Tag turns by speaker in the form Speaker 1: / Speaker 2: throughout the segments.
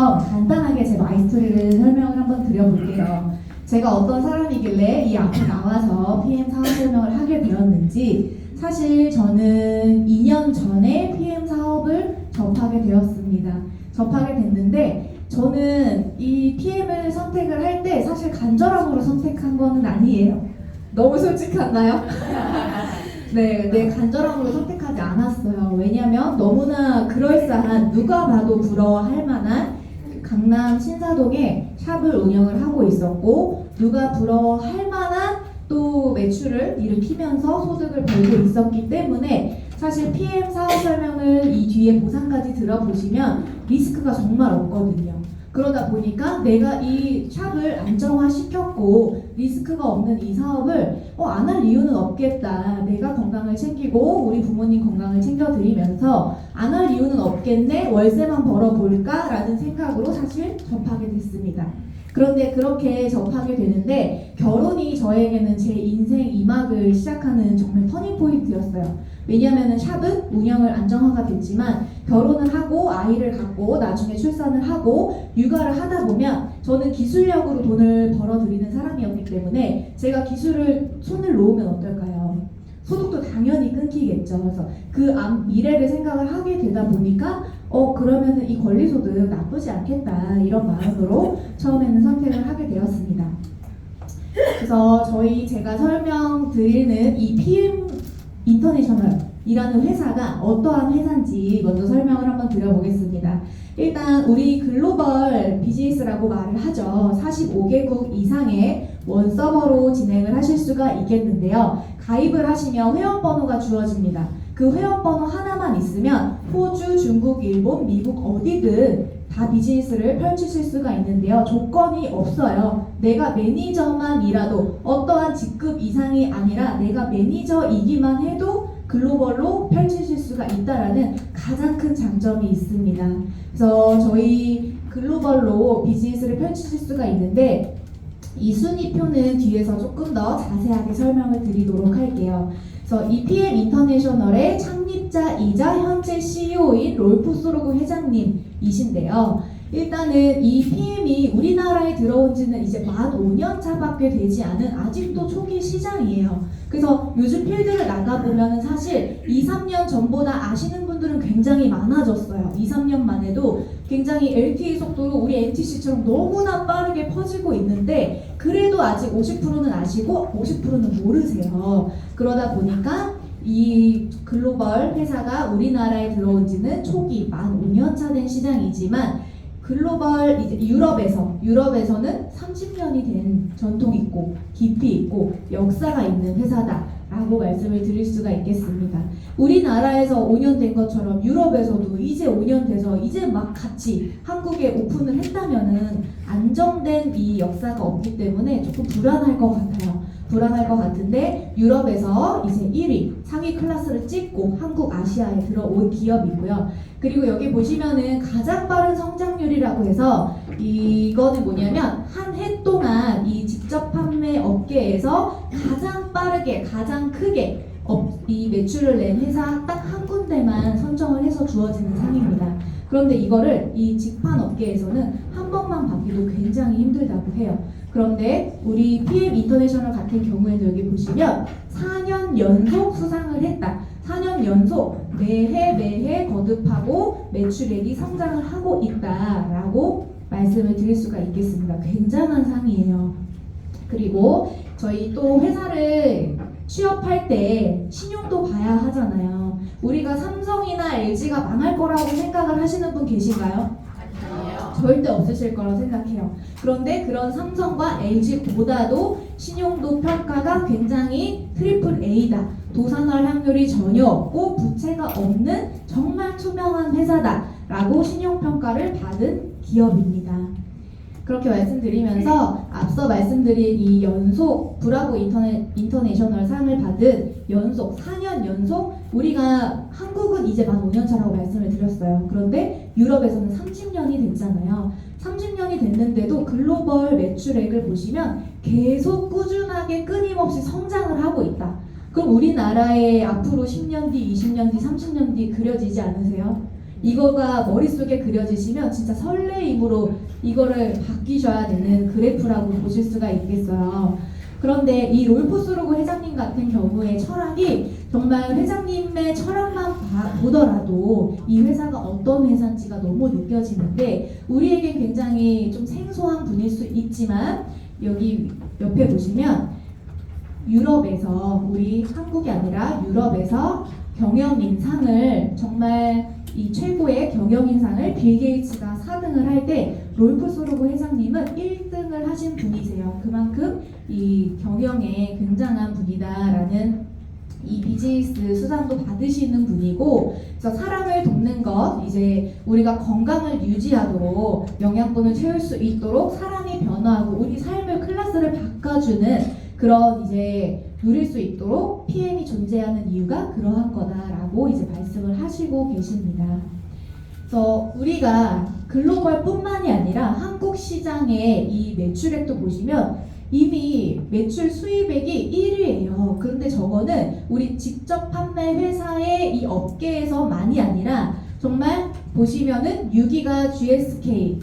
Speaker 1: 그럼 간단하게 제 마이스토리를 설명을 한번 드려볼게요. 제가 어떤 사람이길래 이 앞에 나와서 PM 사업 설명을 하게 되었는지, 사실 저는 2년 전에 PM 사업을 접하게 되었습니다. 접하게 됐는데 저는 이 PM을 선택을 할 때 사실 간절함으로 선택한 거는 아니에요. 너무 솔직한가요? 네, 간절함으로 선택하지 않았어요. 왜냐면 너무나 그럴싸한, 누가 봐도 부러워할 만한 강남 신사동에 샵을 운영을 하고 있었고, 누가 부러워할 만한 또 매출을 일으키면서 소득을 벌고 있었기 때문에 사실 PM 사업 설명을 이 뒤에 보상까지 들어보시면 리스크가 정말 없거든요. 그러다 보니까 내가 이 샵을 안정화시켰고 리스크가 없는 이 사업을 안 할 이유는 없겠다. 내가 건강을 챙기고 우리 부모님 건강을 챙겨드리면서 안 할 이유는 없겠네. 월세만 벌어볼까? 라는 생각으로 사실 접하게 됐습니다. 그런데 그렇게 접하게 되는데 결혼이 저에게는 제 인생 2막을 시작하는 정말 터닝포인트였어요. 왜냐하면 샵은 운영을 안정화가 됐지만 결혼을 하고 아이를 갖고 나중에 출산을 하고 육아를 하다 보면 저는 기술력으로 돈을 벌어들이는 사람이었기 때문에 제가 기술을 손을 놓으면 어떨까요? 소득도 당연히 끊기겠죠. 그래서 그 미래를 생각을 하게 되다 보니까 그러면은 이 권리소득 나쁘지 않겠다, 이런 마음으로 처음에는 선택을 하게 되었습니다. 그래서 제가 설명드리는 이 PM 인터내셔널이라는 회사가 어떠한 회사인지 먼저 설명을 한번 드려보겠습니다. 일단 우리 글로벌 비즈니스라고 말을 하죠. 45개국 이상의 원 서버로 진행을 하실 수가 있겠는데요. 가입을 하시면 회원번호가 주어집니다. 그 회원번호 하나만 있으면 호주, 중국, 일본, 미국 어디든 다 비즈니스를 펼치실 수가 있는데요. 조건이 없어요. 내가 매니저만이라도, 어떠한 직급 이상이 아니라 내가 매니저이기만 해도 글로벌로 펼치실 수가 있다라는 가장 큰 장점이 있습니다. 그래서 저희 글로벌로 비즈니스를 펼치실 수가 있는데 이 순위표는 뒤에서 조금 더 자세하게 설명을 드리도록 할게요. 그래서 이 PM 인터내셔널의 창립자이자 현재 CEO인 롤프 소로그 회장님이신데요. 일단은 이 PM이 우리나라에 들어온 지는 이제 만 5년 차밖에 되지 않은 아직도 초기 시장이에요. 그래서 요즘 필드를 나가보면 사실 2, 3년 전보다 아시는 분들은 굉장히 많아졌어요. 2, 3년만 해도 굉장히 LTE 속도로 우리 NTC처럼 너무나 빠르게 퍼지고 있는데 그래도 아직 50%는 아시고 50%는 모르세요. 그러다 보니까 이 글로벌 회사가 우리나라에 들어온 지는 초기 만 5년 차 된 시장이지만 글로벌 이제 유럽에서는 30년이 된 전통 있고 깊이 있고 역사가 있는 회사다라고 말씀을 드릴 수가 있겠습니다. 우리나라에서 5년 된 것처럼 유럽에서도 이제 5년 돼서 이제 막 같이 한국에 오픈을 했다면은 안정된 이 역사가 없기 때문에 조금 불안할 것 같아요. 불안할 것 같은데 유럽에서 이제 1위 상위 클래스를 찍고 한국 아시아에 들어온 기업이고요. 그리고 여기 보시면은 가장 빠른 성장률이라고 해서 이거는 뭐냐면 한 해 동안 이 직접 판매 업계에서 가장 빠르게 가장 크게 이 매출을 낸 회사 딱 한 군데만 선정을 해서 주어지는 상입니다. 그런데 이거를 이 직판 업계에서는 한 번만 받기도 굉장히 힘들다고 해요. 그런데 우리 PM 인터내셔널 같은 경우에는 여기 보시면 4년 연속 수상을 했다. 4년 연속 매해 거듭하고 매출액이 성장을 하고 있다라고 말씀을 드릴 수가 있겠습니다. 굉장한 상이에요. 그리고 저희 또 회사를 취업할 때 신용도 봐야 하잖아요. 우리가 삼성이나 LG가 망할 거라고 생각을 하시는 분 계신가요? 절대 없으실 거라고 생각해요. 그런데 그런 삼성과 LG보다도 신용도 평가가 굉장히 트리플 A다. 도산할 확률이 전혀 없고 부채가 없는 정말 투명한 회사다 라고 신용평가를 받은 기업입니다. 그렇게 말씀드리면서 앞서 말씀드린 이 연속 브라보 인터내셔널 상을 받은 연속 4년 연속, 우리가 한국은 이제 만 5년 차라고 말씀을 드렸어요. 그런데 유럽에서는 30년이 됐잖아요. 30년이 됐는데도 글로벌 매출액을 보시면 계속 꾸준하게 끊임없이 성장을 하고 있다. 그럼 우리나라의 앞으로 10년 뒤, 20년 뒤, 30년 뒤 그려지지 않으세요? 이거가 머릿속에 그려지시면 진짜 설레임으로 이거를 바뀌셔야 되는 그래프라고 보실 수가 있겠어요. 그런데 이 롤포스로그 회장님 같은 경우의 철학이 정말 회장님의 철학만 보더라도 이 회사가 어떤 회사인지가 너무 느껴지는데 우리에게 굉장히 좀 생소한 분일 수 있지만 여기 옆에 보시면 유럽에서 우리 한국이 아니라 유럽에서 경영인상을 정말 이 최고의 경영인상을 빌 게이츠가 4등을 할 때 롤프스로그 회장님은 1등을 하신 분이세요. 그만큼 이 경영에 굉장한 분이다라는 이 비즈니스 수상도 받으시는 분이고, 그래서 사람을 돕는 것, 이제 우리가 건강을 유지하도록 영양분을 채울 수 있도록 사람이 변화하고 우리 삶의 클래스를 바꿔주는 그런 이제 누릴 수 있도록 PM이 존재하는 이유가 그러한 거다라고 이제 말씀을 하시고 계십니다. 그래서 우리가 글로벌뿐만이 아니라 한국 시장의 이 매출액도 보시면 이미 매출 수입액이 1위예요. 그런데 저거는 우리 직접 판매 회사의 이 업계에서만이 아니라 정말 보시면은 6위가 GSK,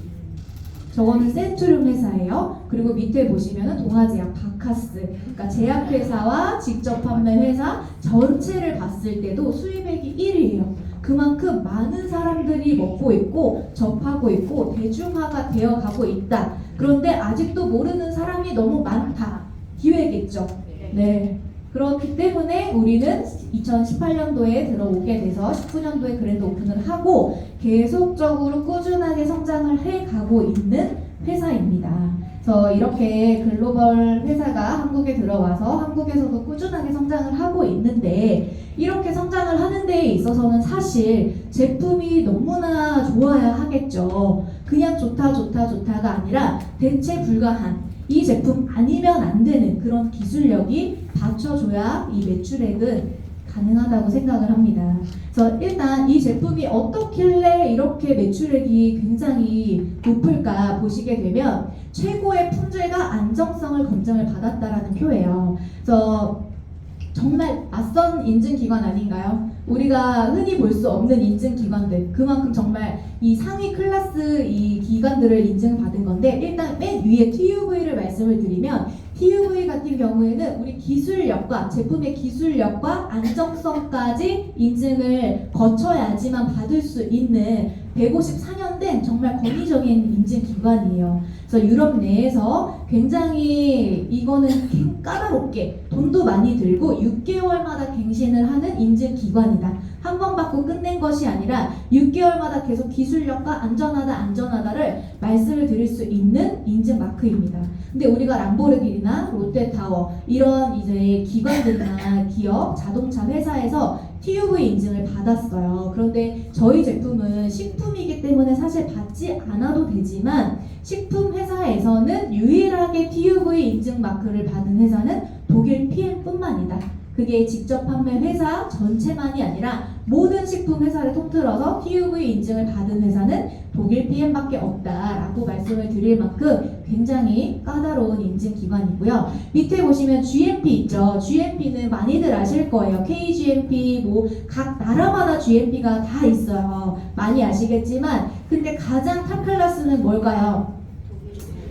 Speaker 1: 저거는 센트룸 회사예요. 그리고 밑에 보시면은 동아제약, 바카스, 그러니까 제약회사와 직접 판매 회사 전체를 봤을 때도 수입액이 1위예요. 그만큼 많은 사람들이 먹고 있고 접하고 있고 대중화가 되어가고 있다. 그런데 아직도 모르는 사람이 너무 많다. 기회겠죠. 네. 그렇기 때문에 우리는 2018년도에 들어오게 돼서 19년도에 그랜드 오픈을 하고 계속적으로 꾸준하게 성장을 해가고 있는 회사입니다. 그래서 이렇게 글로벌 회사가 한국에 들어와서 한국에서도 꾸준하게 성장을 하고 있는데, 이렇게 성장을 하는 데에 있어서는 사실 제품이 너무나 좋아야 하겠죠. 그냥 좋다가 아니라 대체 불가한, 이 제품 아니면 안 되는 그런 기술력이 받쳐줘야 이 매출액은 가능하다고 생각을 합니다. 그래서 일단 이 제품이 어떻길래 이렇게 매출액이 굉장히 높을까 보시게 되면 최고의 품질과 안정성을 검증을 받았다라는 표예요. 그래서 정말 낯선 인증기관 아닌가요? 우리가 흔히 볼 수 없는 인증기관들, 그만큼 정말 이 상위 클래스 이 기관들을 인증받은 건데, 일단 맨 위에 TUV를 말씀을 드리면 TUV 같은 경우에는 우리 기술력과 제품의 기술력과 안정성까지 인증을 거쳐야지만 받을 수 있는 154년 된 정말 권위적인 인증기관이에요. 그래서 유럽 내에서 굉장히 이거는 까다롭게 돈도 많이 들고 6개월마다 갱신을 하는 인증기관이다. 한 번 받고 끝낸 것이 아니라 6개월마다 계속 기술력과 안전하다를 말씀을 드릴 수 있는 인증 마크입니다. 근데 우리가 람보르기니나 롯데타워 이런 이제 기관들이나 기업, 자동차 회사에서 TUV 인증을 받았어요. 그런데 저희 제품은 식품이기 때문에 사실 받지 않아도 되지만, 식품 회사에서는 유일하게 TUV 인증 마크를 받은 회사는 독일 PM뿐만이다. 그게 직접 판매 회사 전체만이 아니라 모든 식품 회사를 통틀어서 TUV 인증을 받은 회사는 독일 PM밖에 없다라고 말씀을 드릴 만큼 굉장히 까다로운 인증 기관이고요. 밑에 보시면 GMP 있죠. GMP는 많이들 아실 거예요. KGMP, 뭐 각 나라마다 GMP가 다 있어요. 많이 아시겠지만, 근데 가장 탑 클래스는 뭘까요?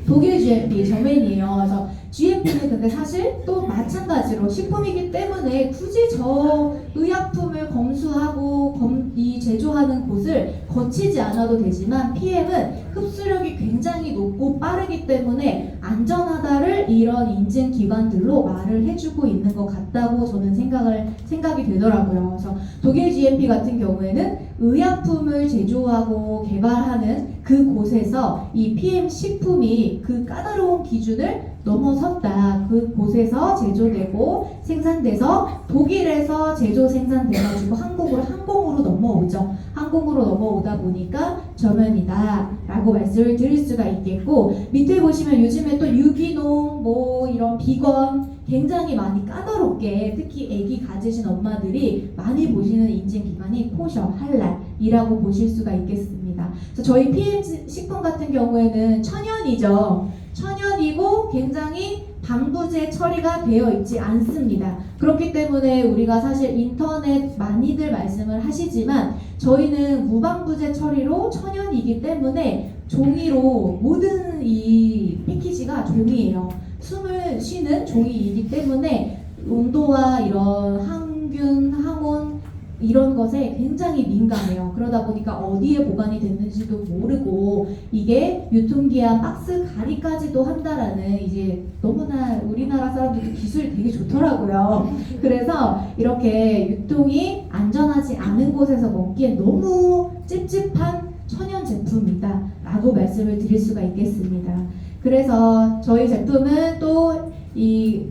Speaker 1: 독일 GMP 저맨이에요. 그래서 GMP는 근데 사실 또 마찬가지로 식품이기 때문에 굳이 저 의약품을 검수하고 이 제조하는 곳을 거치지 않아도 되지만, PM은 흡수력이 굉장히 높고 빠르기 때문에 안전하다를 이런 인증 기관들로 말을 해주고 있는 것 같다고 저는 생각이 되더라고요. 그래서 독일 GMP 같은 경우에는 의약품을 제조하고 개발하는 그 곳에서 이 PM 식품이 그 까다로운 기준을 넘어섰다. 그 곳에서 제조되고 생산돼서 독일에서 제조 생산돼가지고 한국으로 항공으로 넘어오죠. 항공으로 넘어오다 보니까 저면이다 라고 말씀을 드릴 수가 있겠고, 밑에 보시면 요즘에 또 유기농 뭐 이런 비건 굉장히 많이 까다롭게, 특히 아기 가지신 엄마들이 많이 보시는 인증기관이 코셔, 할랄이라고 보실 수가 있겠습니다. 그래서 저희 PM 식품 같은 경우에는 천연이죠. 천연이고 굉장히 방부제 처리가 되어 있지 않습니다. 그렇기 때문에 우리가 사실 인터넷 많이들 말씀을 하시지만 저희는 무방부제 처리로 천연이기 때문에 종이로 모든 이 패키지가 종이에요. 숨을 쉬는 종이이기 때문에 온도와 이런 항균, 항온 이런 것에 굉장히 민감해요. 그러다 보니까 어디에 보관이 됐는지도 모르고 이게 유통기한 박스 가리까지도 한다라는 이제 너무나 우리나라 사람들도 기술이 되게 좋더라고요. 그래서 이렇게 유통이 안전하지 않은 곳에서 먹기엔 너무 찝찝한 천연 제품이다 라고 말씀을 드릴 수가 있겠습니다. 그래서 저희 제품은 또 이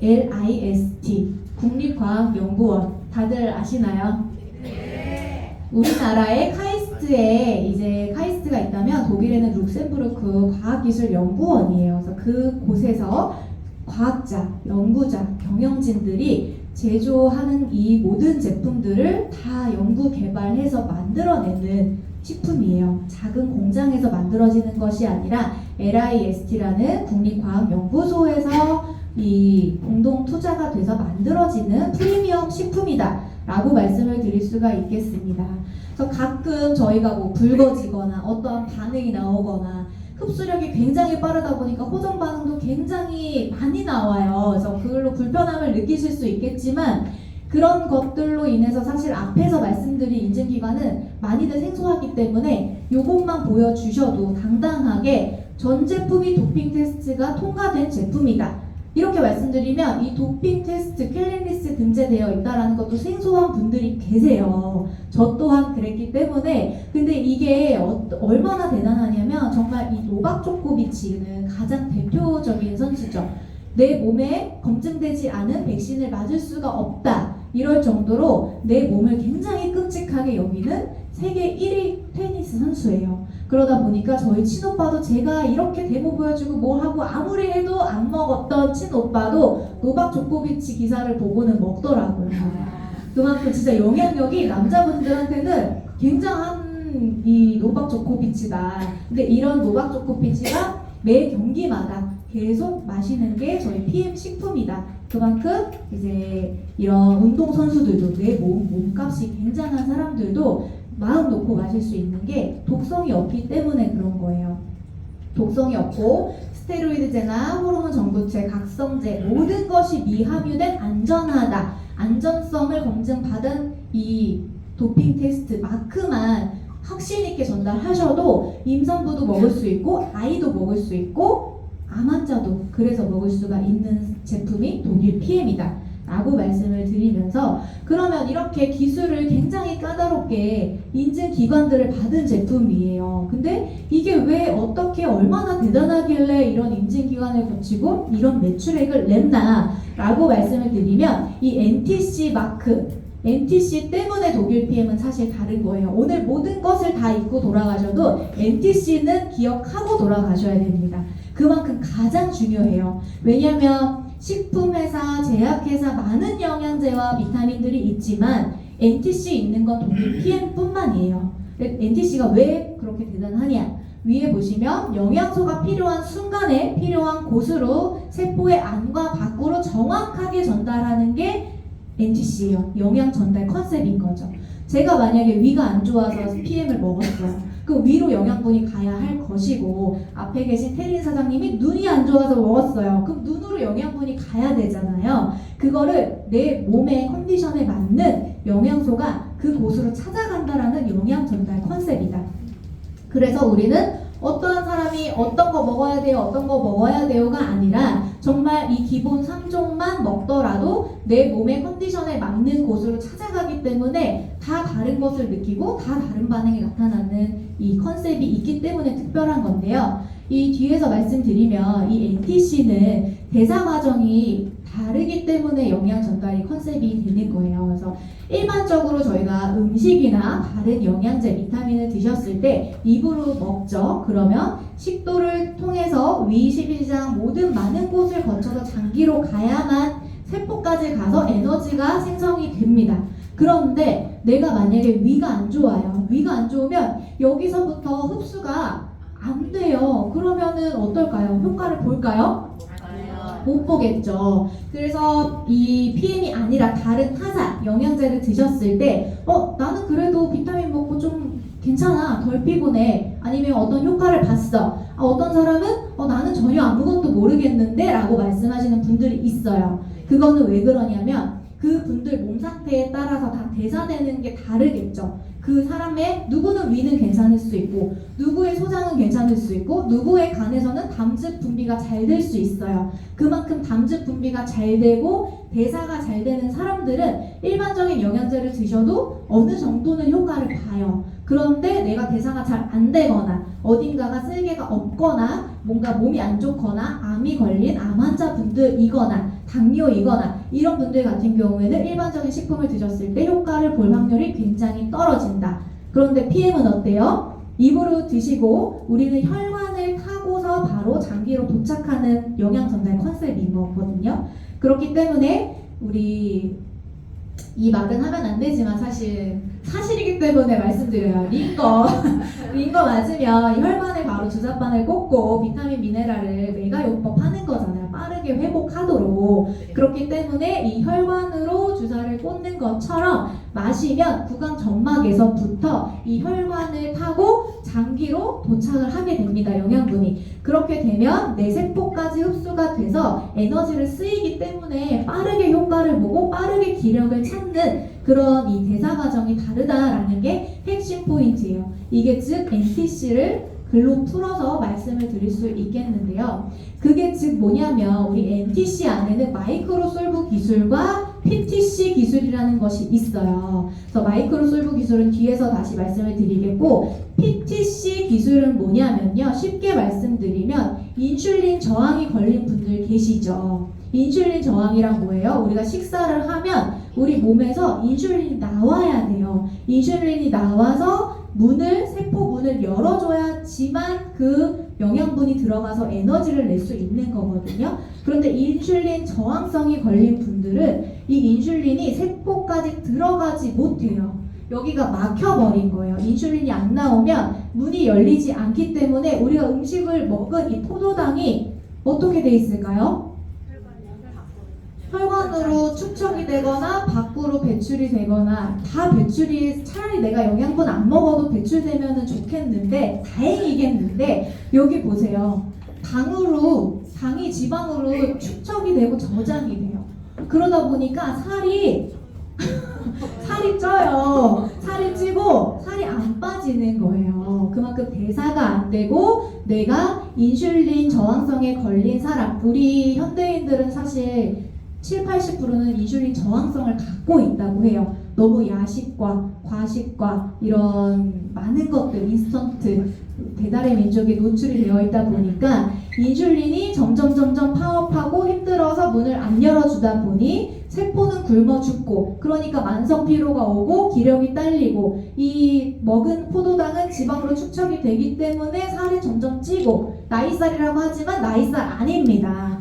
Speaker 1: LIST 국립과학연구원 다들 아시나요? 네. 우리나라에 카이스트에 이제 카이스트가 있다면 독일에는 룩셈부르크 과학기술연구원이에요. 그래서 그 곳에서 과학자, 연구자, 경영진들이 제조하는 이 모든 제품들을 다 연구 개발해서 만들어내는 식품이에요. 작은 공장에서 만들어지는 것이 아니라 LIST라는 국립과학연구소에서 이 공동 투자가 돼서 만들어지는 프리미엄 식품이다 라고 말씀을 드릴 수가 있겠습니다. 그래서 가끔 저희가 뭐 붉어지거나 어떠한 반응이 나오거나 흡수력이 굉장히 빠르다 보니까 호전 반응도 굉장히 많이 나와요. 그래서 그걸로 불편함을 느끼실 수 있겠지만 그런 것들로 인해서 사실 앞에서 말씀드린 인증기관은 많이들 생소하기 때문에 이것만 보여주셔도 당당하게 전 제품이 도핑 테스트가 통과된 제품이다. 이렇게 말씀드리면 이 도핑 테스트 클린리스트 등재되어 있다는 것도 생소한 분들이 계세요. 저 또한 그랬기 때문에. 근데 이게 얼마나 대단하냐면 정말 이 노박 조코비치는 가장 대표적인 선수죠. 내 몸에 검증되지 않은 백신을 맞을 수가 없다. 이럴 정도로 내 몸을 굉장히 끔찍하게 여기는 세계 1위 테니스 선수예요. 그러다 보니까 저희 친오빠도 제가 이렇게 데모 보여주고 뭘 하고 아무리 해도 안 먹었던 친오빠도 노박 조코비치 기사를 보고는 먹더라고요. 그만큼 진짜 영향력이 남자분들한테는 굉장한 이 노박 조코비치다. 근데 이런 노박 조코비치가 매 경기마다 계속 마시는 게 저희 PM 식품이다. 그만큼 이제 이런 운동 선수들도 내 몸값이 굉장한 사람들도 마음 놓고 마실 수 있는 게 독성이 없기 때문에 그런 거예요. 독성이 없고 스테로이드제나 호르몬 전구체, 각성제 모든 것이 미함유된 안전하다. 안전성을 검증받은 이 도핑 테스트 마크만 확신 있게 전달하셔도 임산부도 먹을 수 있고 아이도 먹을 수 있고 암 환자도 그래서 먹을 수가 있는 제품이 독일 PM이다 라고 말씀을 드리면서 그러면 이렇게 기술을 굉장히 까다롭게 인증기관들을 받은 제품이에요. 근데 이게 왜 어떻게 얼마나 대단하길래 이런 인증기관을 거치고 이런 매출액을 냈나 라고 말씀을 드리면 이 NTC 마크 NTC 때문에 독일 PM은 사실 다른 거예요. 오늘 모든 것을 다 잊고 돌아가셔도 NTC는 기억하고 돌아가셔야 됩니다. 그만큼 가장 중요해요. 왜냐하면 식품회사, 제약회사 많은 영양제와 비타민들이 있지만 NTC 있는 건 독일 PM뿐만이에요. NTC가 왜 그렇게 대단하냐? 위에 보시면 영양소가 필요한 순간에 필요한 곳으로 세포의 안과 밖으로 정확하게 전달하는 게 NTC예요. 영양 전달 컨셉인 거죠. 제가 만약에 위가 안 좋아서 PM을 먹었어요. 그 위로 영양분이 가야 할 것이고 앞에 계신 태린 사장님이 눈이 안 좋아서 먹었어요. 그럼 눈으로 영양분이 가야 되잖아요. 그거를 내 몸의 컨디션에 맞는 영양소가 그 곳으로 찾아간다라는 영양 전달 컨셉이다. 그래서 우리는 어떠한 사람이 어떤 거 먹어야 돼요, 어떤 거 먹어야 돼요가 아니라 정말 이 기본 3종만 먹더라도 내 몸의 컨디션에 맞는 곳으로 찾아가기 때문에 다 다른 것을 느끼고 다 다른 반응이 나타나는 이 컨셉이 있기 때문에 특별한 건데요. 이 뒤에서 말씀드리면 이 NTC는 대사 과정이 다르기 때문에 영양 전달이 컨셉이 되는 거예요. 그래서 일반적으로 저희가 음식이나 다른 영양제, 비타민을 드셨을 때 입으로 먹죠. 그러면 식도를 통해서 위, 십이장 모든 많은 곳을 거쳐서 장기로 가야만 세포까지 가서 에너지가 생성이 됩니다. 그런데 내가 만약에 위가 안 좋아요. 위가 안 좋으면 여기서부터 흡수가 안 돼요. 그러면은 어떨까요? 효과를 볼까요? 못 보겠죠. 그래서 이 PM이 아니라 다른 타사 영양제를 드셨을 때 나는 그래도 비타민 먹고 좀 괜찮아, 덜 피곤해, 아니면 어떤 효과를 봤어. 어떤 사람은 나는 전혀 아무것도 모르겠는데 라고 말씀하시는 분들이 있어요. 그거는 왜 그러냐면 그 분들 몸 상태에 따라서 다 대사되는 게 다르겠죠. 그 사람의 누구는 위는 괜찮을 수 있고, 누구의 소장은 괜찮을 수 있고, 누구의 간에서는 담즙 분비가 잘 될 수 있어요. 그만큼 담즙 분비가 잘 되고 대사가 잘 되는 사람들은 일반적인 영양제를 드셔도 어느 정도는 효과를 봐요. 그런데 내가 대사가 잘 안 되거나 어딘가가 쓸개가 없거나 뭔가 몸이 안 좋거나 암이 걸린 암 환자분들이거나 당뇨이거나 이런 분들 같은 경우에는 일반적인 식품을 드셨을 때 효과를 볼 확률이 굉장히 떨어진다. 그런데 PM은 어때요? 입으로 드시고 우리는 혈관을 타고서 바로 장기로 도착하는 영양 전달 컨셉인 거거든요. 그렇기 때문에 우리 이 말은 하면 안 되지만 사실이기 때문에 말씀드려요. 린거 맞으면 혈관에 바로 주사바늘 꽂고 비타민 미네랄을 메가요법 하는 거잖아요. 빠르게 회복하도록. 그렇기 때문에 이 혈관으로 주사를 꽂는 것처럼 마시면 구강 점막에서부터 이 혈관을 타고 장기로 도착을 하게 됩니다. 영양분이. 그렇게 되면 내 세포까지 흡수가 돼서 에너지를 쓰이기 때문에 빠르게 효과를 보고 빠르게 기력을 찾는 그런 이 대사 과정이 다르다라는 게 핵심 포인트예요. 이게 즉 NTC를 글로 풀어서 말씀을 드릴 수 있겠는데요. 그게 즉 뭐냐면 우리 NTC 안에는 마이크로솔브 기술과 PTC 기술이라는 것이 있어요. 그래서 마이크로솔브 기술은 뒤에서 다시 말씀을 드리겠고, PTC 기술은 뭐냐면요. 쉽게 말씀드리면 인슐린 저항이 걸린 분들 계시죠. 인슐린 저항이란 뭐예요? 우리가 식사를 하면 우리 몸에서 인슐린이 나와야 돼요. 인슐린이 나와서 세포 문을 열어줘야지만 그 영양분이 들어가서 에너지를 낼 수 있는 거거든요. 그런데 인슐린 저항성이 걸린 분들은 이 인슐린이 세포까지 들어가지 못해요. 여기가 막혀버린 거예요. 인슐린이 안 나오면 문이 열리지 않기 때문에 우리가 음식을 먹은 이 포도당이 어떻게 돼 있을까요? 혈관으로 축적이 되거나 밖으로 배출이 되거나 차라리 내가 영양분 안 먹어도 배출되면 좋겠는데 다행이겠는데 여기 보세요. 당이 지방으로 축적이 되고 저장이 돼요. 그러다 보니까 살이 쪄요. 살이 찌고 살이 안 빠지는 거예요. 그만큼 대사가 안 되고 내가 인슐린 저항성에 걸린 사람, 우리 현대인들은 사실 70~80%는 인슐린 저항성을 갖고 있다고 해요. 너무 야식과 과식과 이런 많은 것들, 인스턴트, 배달의 민족에 노출이 되어 있다 보니까 인슐린이 점점 파업하고 힘들어서 문을 안 열어주다 보니 세포는 굶어 죽고, 그러니까 만성 피로가 오고 기력이 딸리고, 이 먹은 포도당은 지방으로 축적이 되기 때문에 살이 점점 찌고, 나이살이라고 하지만 나이살 아닙니다.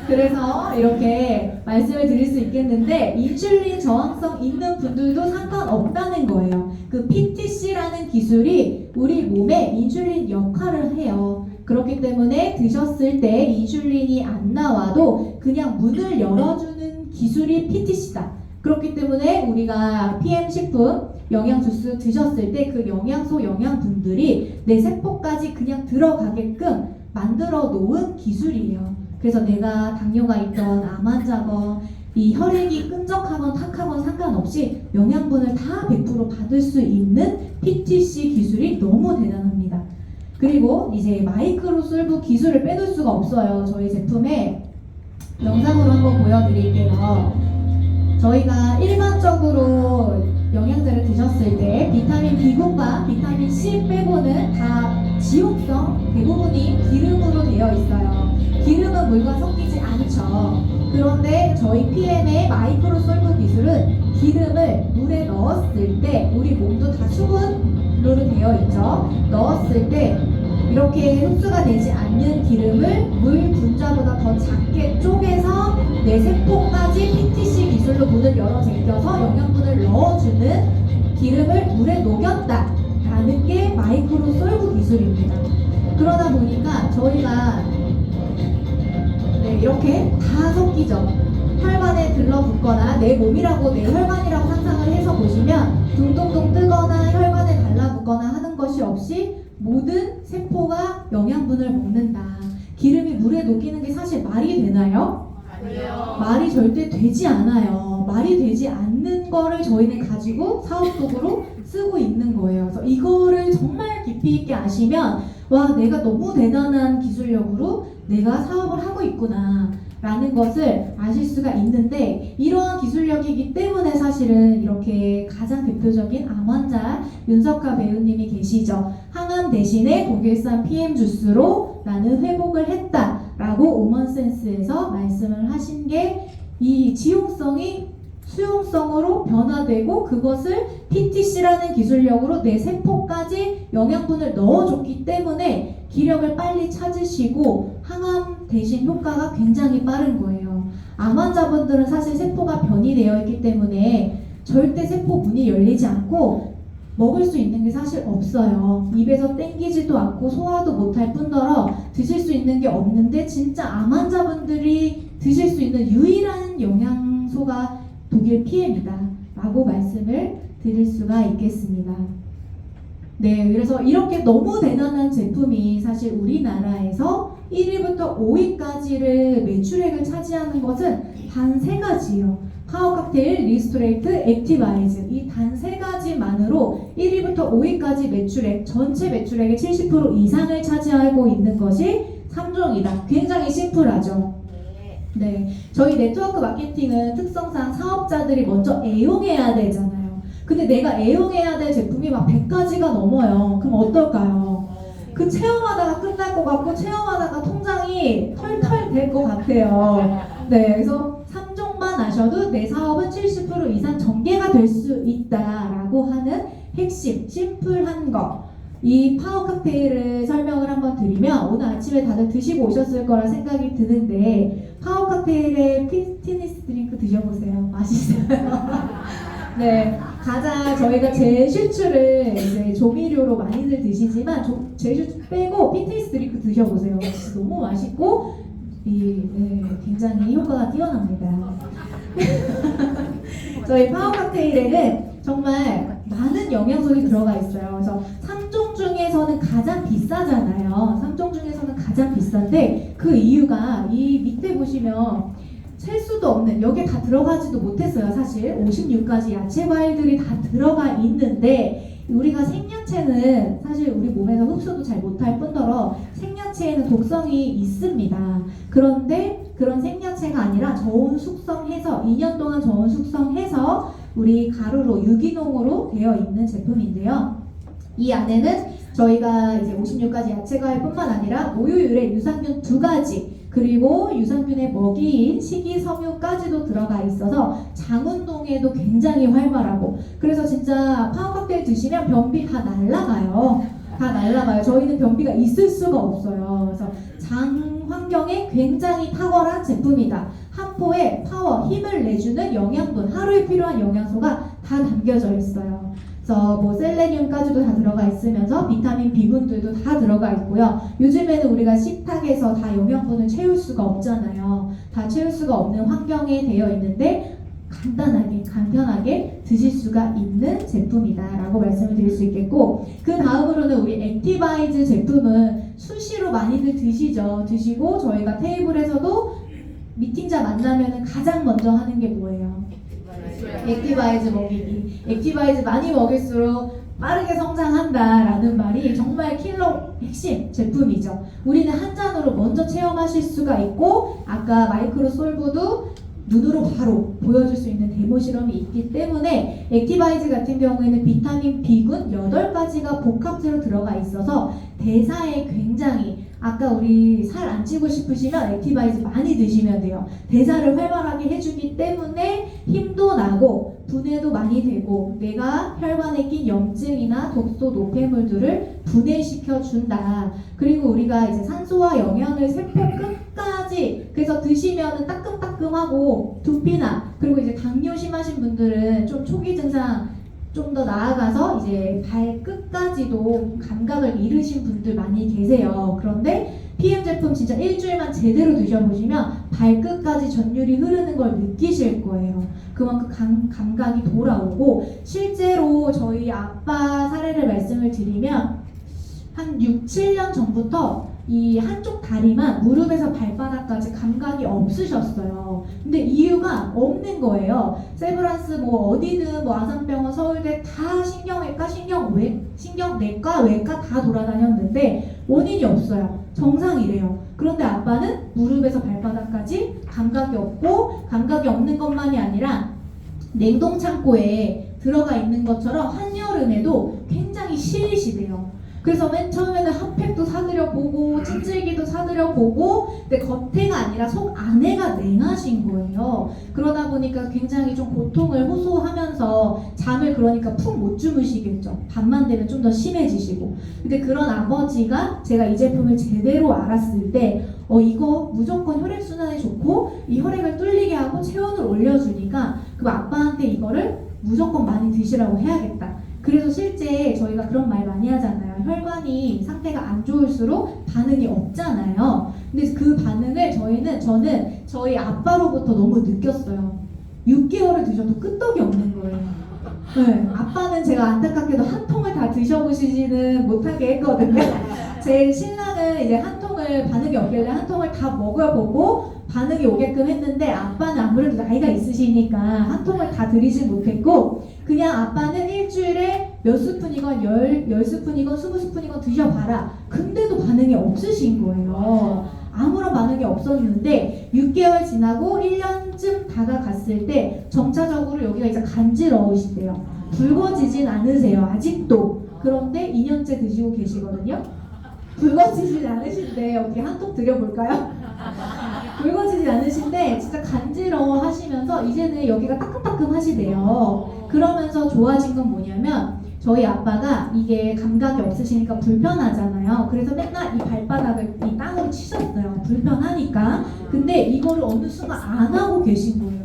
Speaker 1: 그래서 이렇게 말씀을 드릴 수 있겠는데 인슐린 저항성 있는 분들도 상관없다는 거예요. 그 PTC라는 기술이 우리 몸에 인슐린 역할을 해요. 그렇기 때문에 드셨을 때 인슐린이 안 나와도 그냥 문을 열어주는 기술이 PTC다. 그렇기 때문에 우리가 PM식품 영양주스 드셨을 때 그 영양소 영양분들이 내 세포까지 그냥 들어가게끔 만들어 놓은 기술이에요. 그래서 내가 당뇨가 있던 암 환자건 이 혈액이 끈적하건 탁하건 상관없이 영양분을 다 100% 받을 수 있는 PTC 기술이 너무 대단합니다. 그리고 이제 마이크로솔브 기술을 빼놓을 수가 없어요. 저희 제품에 영상으로 한번 보여드릴게요. 저희가 일반적으로 영양제를 드셨을 때 비타민 B군과 비타민 C 빼고는 다 지용성 대부분이 기름으로 되어 있어요. 기름은 물과 섞이지 않죠. 그런데 저희 PM의 마이크로솔브 기술은 기름을 물에 넣었을 때 우리 몸도 다 수분으로 되어 있죠. 넣었을 때 이렇게 흡수가 되지 않는 기름을 물 분자보다 더 작게 쪼개서 내 세포까지 PTC 기술로 문을 열어 제껴서 영양분을 넣어주는 기름을 물에 녹였다라는 게 마이크로솔브 기술입니다. 그러다 보니까 저희가 네, 이렇게 다 섞이죠. 혈관에 들러붙거나 내 몸이라고 내 혈관이라고 상상을 해서 보시면 둥둥둥 뜨거나 혈관에 달라붙거나 하는 것이 없이 모든 세포가 영양분을 먹는다. 기름이 물에 녹이는 게 사실 말이 되나요?
Speaker 2: 아니요.
Speaker 1: 말이 절대 되지 않아요. 말이 되지 않는 거를 저희는 가지고 사업도구로 쓰고 있는 거예요. 그래서 이거를 정말 깊이 있게 아시면 와, 내가 너무 대단한 기술력으로 내가 사업을 하고 있구나 라는 것을 아실 수가 있는데, 이러한 기술력이기 때문에 사실은 이렇게 가장 대표적인 암 환자 윤석하 배우님이 계시죠. 항암 대신에 독일산 PM 주스로 나는 회복을 했다 라고 오먼센스에서 말씀을 하신 게 이 지용성이 수용성으로 변화되고 그것을 PTC라는 기술력으로 내 세포까지 영양분을 넣어줬기 때문에 기력을 빨리 찾으시고 항암 대신 효과가 굉장히 빠른 거예요. 암 환자분들은 사실 세포가 변이되어 있기 때문에 절대 세포 문이 열리지 않고 먹을 수 있는 게 사실 없어요. 입에서 땡기지도 않고 소화도 못할 뿐더러 드실 수 있는 게 없는데, 진짜 암 환자분들이 드실 수 있는 유일한 영양소가 독일 PM이다 라고 말씀을 드릴 수가 있겠습니다. 네, 그래서 이렇게 너무 대단한 제품이 사실 우리나라에서 1위부터 5위까지를 매출액을 차지하는 것은 단 3가지요. 파워 칵테일, 리스토레이트, 액티바이즈, 이 단 3가지만으로 1위부터 5위까지 매출액, 전체 매출액의 70% 이상을 차지하고 있는 것이 3종이다. 굉장히 심플하죠. 네, 저희 네트워크 마케팅은 특성상 사업자들이 먼저 애용해야 되잖아요. 근데 내가 애용해야 될 제품이 막 100가지가 넘어요. 그럼 어떨까요? 그 체험하다가 끝날 것 같고 체험하다가 통장이 털털 될 것 같아요. 네, 그래서 3종만 아셔도 내 사업은 70% 이상 전개가 될 수 있다라고 하는 핵심, 심플한 거. 이 파워 칵테일을 설명을 한번 드리면, 오늘 아침에 다들 드시고 오셨을 거라 생각이 드는데, 파워 칵테일의 피트니스 드링크 드셔보세요. 맛있어요. 네, 가장 저희가 제슈추를 이제 조미료로 많이들 드시지만 제슈추 빼고 피트니스 드링크 드셔보세요. 진짜 너무 맛있고 네, 굉장히 효과가 뛰어납니다. 저희 파워 칵테일에는 정말 많은 영양소가 들어가 있어요. 그래서 3종 중에서는 가장 비싸잖아요. 3종 중에서는 가장 비싼데 그 이유가 이 밑에 보시면 셀 수도 없는, 여기에 다 들어가지도 못했어요. 사실 56가지 야채 과일들이 다 들어가 있는데, 우리가 생야채는 사실 우리 몸에서 흡수도 잘 못할 뿐더러 생야채에는 독성이 있습니다. 그런데 그런 생야채가 아니라 저온 숙성해서 2년 동안 저온 숙성해서 우리 가루로 유기농으로 되어 있는 제품인데요. 이 안에는 저희가 이제 56가지 야채 과일뿐만 아니라 모유유래 유산균 2가지, 그리고 유산균의 먹이인 식이섬유까지도 들어가 있어서 장운동에도 굉장히 활발하고, 그래서 진짜 파워 칵테일 드시면 변비 다 날아가요. 다 날아가요. 저희는 변비가 있을 수가 없어요. 그래서 장 환경에 굉장히 탁월한 제품이다. 한 포에 파워, 힘을 내주는 영양분, 하루에 필요한 영양소가 다 담겨져 있어요. 그래서 뭐 셀레늄까지도 다 들어가 있으면서 비타민 B군들도 다 들어가 있고요. 요즘에는 우리가 식탁에서 다 영양분을 채울 수가 없잖아요. 다 채울 수가 없는 환경에 되어 있는데 간단하게, 간편하게 드실 수가 있는 제품이다 라고 말씀을 드릴 수 있겠고, 그 다음으로는 우리 액티바이즈 제품은 수시로 많이들 드시고, 저희가 테이블에서도 미팅자 만나면 가장 먼저 하는 게 뭐예요? 액티바이즈 먹이기. 액티바이즈 많이 먹일수록 빠르게 성장한다라는 말이 정말 킬러 핵심 제품이죠. 우리는 한 잔으로 먼저 체험하실 수가 있고, 아까 마이크로 솔브도 눈으로 바로 보여줄 수 있는 데모 실험이 있기 때문에, 액티바이즈 같은 경우에는 비타민 B군 8가지가 복합제로 들어가 있어서 대사에 굉장히, 아까 우리 살 안 찌고 싶으시면 액티바이즈 많이 드시면 돼요. 대사를 활발하게 해주기 때문에 힘도 나고 분해도 많이 되고 내가 혈관에 낀 염증이나 독소 노폐물들을 분해시켜 준다. 그리고 우리가 이제 산소와 영양을 세포 끝까지, 그래서 드시면은 따끔따끔하고 두피나, 그리고 이제 당뇨 심하신 분들은 좀 초기 증상 좀 더 나아가서 이제 발끝까지도 감각을 잃으신 분들 많이 계세요. 그런데 PM 제품 진짜 일주일만 제대로 드셔보시면 발끝까지 전율이 흐르는 걸 느끼실 거예요. 그만큼 감각이 돌아오고, 실제로 저희 아빠 사례를 말씀을 드리면 한 6, 7년 전부터 이 한쪽 다리만 무릎에서 발바닥까지 감각이 없으셨어요. 근데 이유가 없는 거예요. 세브란스 뭐 어디든 뭐 아산병원, 서울대 다 신경외과, 신경내과, 외과 다 돌아다녔는데 원인이 없어요. 정상이래요. 그런데 아빠는 무릎에서 발바닥까지 감각이 없고, 감각이 없는 것만이 아니라 냉동창고에 들어가 있는 것처럼 한여름에도 굉장히 시리시대요. 그래서 맨 처음에는 핫팩도 사드려 보고 찜질기도 사드려 보고, 근데 겉에가 아니라 속 안에가 냉하신 거예요. 그러다 보니까 굉장히 좀 고통을 호소하면서 잠을 그러니까 푹 못 주무시겠죠. 밤만 되면 좀 더 심해지시고. 근데 그런 아버지가 제가 이 제품을 제대로 알았을 때 이거 무조건 혈액순환에 좋고 이 혈액을 뚫리게 하고 체온을 올려주니까 그 아빠한테 이거를 무조건 많이 드시라고 해야겠다. 그래서 실제 저희가 그런 말 많이 하잖아요. 혈관이 상태가 안 좋을수록 반응이 없잖아요. 근데 그 반응을 저는 저희 아빠로부터 너무 느꼈어요. 6개월을 드셔도 끄떡이 없는 거예요. 네, 아빠는 제가 안타깝게도 한 통을 다 드셔보시지는 못하게 했거든요. 제 신랑은 이제 한 통을 반응이 없길래 한 통을 다 먹어보고 반응이 오게끔 했는데, 아빠는 아무래도 나이가 있으시니까 한 통을 다 드리진 못했고, 그냥 아빠는 일주일에 몇 스푼이건 10스푼이건 20스푼이건 드셔봐라. 근데도 반응이 없으신 거예요. 아무런 반응이 없었는데 6개월 지나고 1년쯤 다가갔을 때 점차적으로 여기가 이제 간지러우시대요. 붉어지진 않으세요, 아직도. 그런데 2년째 드시고 계시거든요. 붉어지진 않으신데 어떻게 한 통 드려볼까요? 붉어지지 않으신데 진짜 간지러워 하시면서 이제는 여기가 따끔따끔 하시대요. 그러면서 좋아진 건 뭐냐면, 저희 아빠가 이게 감각이 없으시니까 불편하잖아요. 그래서 맨날 이 발바닥을 이 땅으로 치셨어요. 불편하니까. 근데 이거를 어느 순간 안 하고 계신 거예요.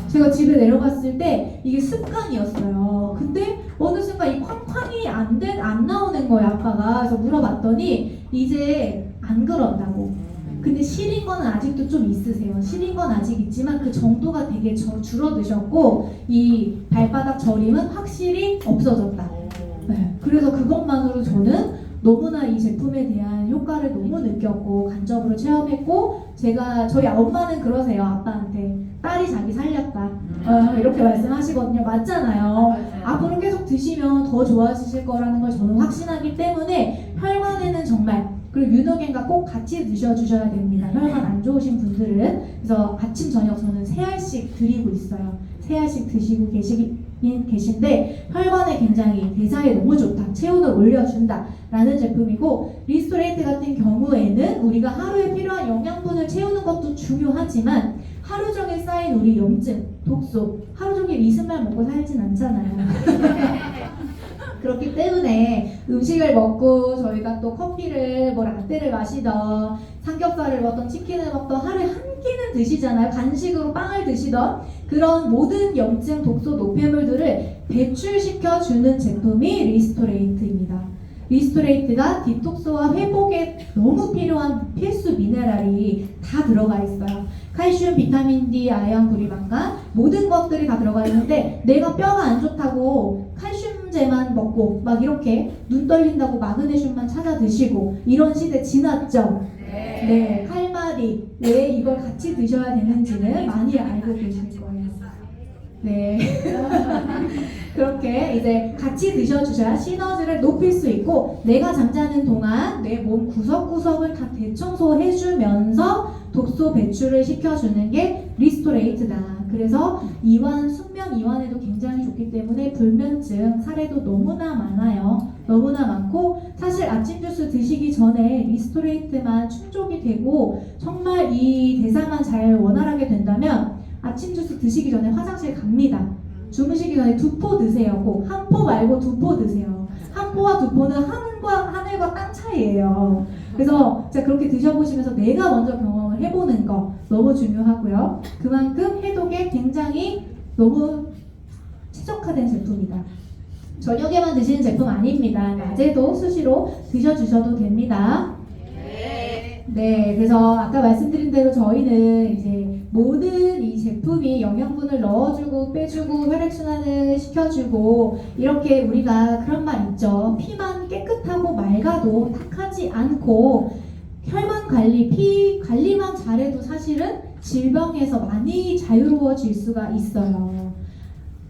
Speaker 1: 제가 집에 내려갔을 때 이게 습관이었어요. 근데 어느 순간 이 쾅쾅이 안 나오는 거예요, 아빠가. 그래서 물어봤더니 이제 안 그런다고. 근데 시린 건 아직도 좀 있으세요. 시린 건 아직 있지만 그 정도가 되게 줄어드셨고, 이 발바닥 저림은 확실히 없어졌다. 네, 그래서 그것만으로 저는 너무나 이 제품에 대한 효과를 너무 느꼈고 간접으로 체험했고, 저희 엄마는 그러세요. 아빠한테 딸이 자기 살렸다 이렇게 말씀하시거든요. 맞잖아요. 앞으로 계속 드시면 더 좋아지실 거라는 걸 저는 확신하기 때문에 혈관에는 정말, 그리고 유노겐과 꼭 같이 드셔주셔야 됩니다. 혈관 안 좋으신 분들은. 그래서 아침 저녁 저는 3알씩 드리고 있어요. 3알씩 드시고 계신데 혈관에 굉장히 대사에 너무 좋다, 체온을 올려준다 라는 제품이고, 리스토레이트 같은 경우에는 우리가 하루에 필요한 영양분을 채우는 것도 중요하지만 하루 종일 쌓인 우리 염증, 독소, 하루 종일 이슬만 먹고 살진 않잖아요. 그렇기 때문에 음식을 먹고 저희가 또 커피를 뭐 라떼를 마시던 삼겹살을 먹던 치킨을 먹던 하루에 한 끼는 드시잖아요. 간식으로 빵을 드시던 그런 모든 염증, 독소, 노폐물들을 배출시켜주는 제품이 리스토레이트입니다. 리스토레이트가 디톡스와 회복에 너무 필요한 필수 미네랄이 다 들어가 있어요. 칼슘, 비타민 D, 아연, 구리만간 모든 것들이 다 들어가 있는데, 내가 뼈가 안 좋다고 칼슘제만 먹고 막 이렇게 눈 떨린다고 마그네슘만 찾아 드시고 이런 시대 지났죠? 네. 할 말이 왜 이걸 같이 드셔야 되는지는 많이 알고 계실 거예요. 네. 그렇게 이제 같이 드셔주셔야 시너지를 높일 수 있고, 내가 잠자는 동안 내 몸 구석구석을 다 대청소해주면서 독소 배출을 시켜주는 게 리스토레이트다. 그래서 숙면 이완에도 굉장히 좋기 때문에 불면증 사례도 너무나 많아요. 너무나 많고, 사실 아침 주스 드시기 전에 리스토레이트만 충족이 되고 정말 이 대사만 잘 원활하게 된다면 아침 주스 드시기 전에 화장실 갑니다. 주무시기 전에 2포 드세요. 꼭 한 포 말고 2포 드세요. 한 포와 2포는 하늘과 땅 차이예요. 그래서 제가 그렇게 드셔보시면서 내가 먼저 경험을 해보는 거 너무 중요하고요. 그만큼 해독에 굉장히 너무 최적화된 제품이다. 저녁에만 드시는 제품 아닙니다. 낮에도 수시로 드셔주셔도 됩니다. 네, 그래서 아까 말씀드린 대로 저희는 이제 모든 이 제품이 영양분을 넣어주고 빼주고 혈액순환을 시켜주고 이렇게 우리가 그런 말 있죠. 피만 깨끗하고 맑아도 탁하지 않고 혈관 관리, 피 관리만 잘해도 사실은 질병에서 많이 자유로워질 수가 있어요.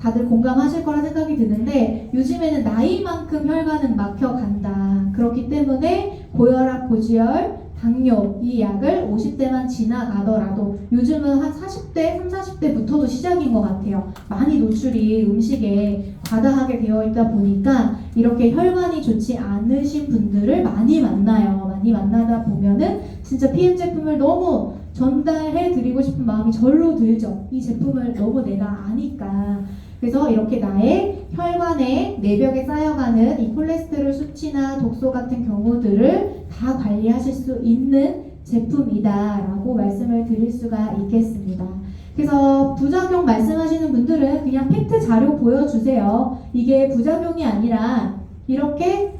Speaker 1: 다들 공감하실 거라 생각이 드는데 요즘에는 나이만큼 혈관은 막혀간다. 그렇기 때문에 고혈압, 고지혈, 당뇨 이 약을 50대만 지나가더라도 요즘은 한 40대, 30, 40대부터도 시작인 것 같아요. 많이 노출이 음식에 과다하게 되어 있다 보니까 이렇게 혈관이 좋지 않으신 분들을 많이 만나요. 많이 만나다 보면은 진짜 PM 제품을 너무 전달해 드리고 싶은 마음이 절로 들죠. 이 제품을 너무 내가 아니까. 그래서 이렇게 나의 혈관에 내벽에 쌓여가는 이 콜레스테롤 수치나 독소 같은 경우들을 다 관리하실 수 있는 제품이다 라고 말씀을 드릴 수가 있겠습니다. 그래서 부작용 말씀하시는 분들은 그냥 팩트 자료 보여주세요. 이게 부작용이 아니라 이렇게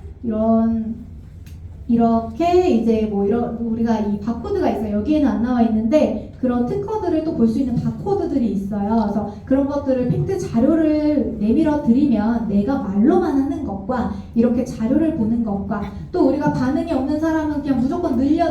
Speaker 1: 이제 뭐 이런 우리가 이 바코드가 있어요. 여기에는 안 나와 있는데 그런 특허들을 또 볼 수 있는 바코드들이 있어요. 그래서 그런 것들을 팩트 자료를 내밀어 드리면 내가 말로만 하는 것과 이렇게 자료를 보는 것과 또 우리가 반응이 없는 사람은 그냥 무조건 늘려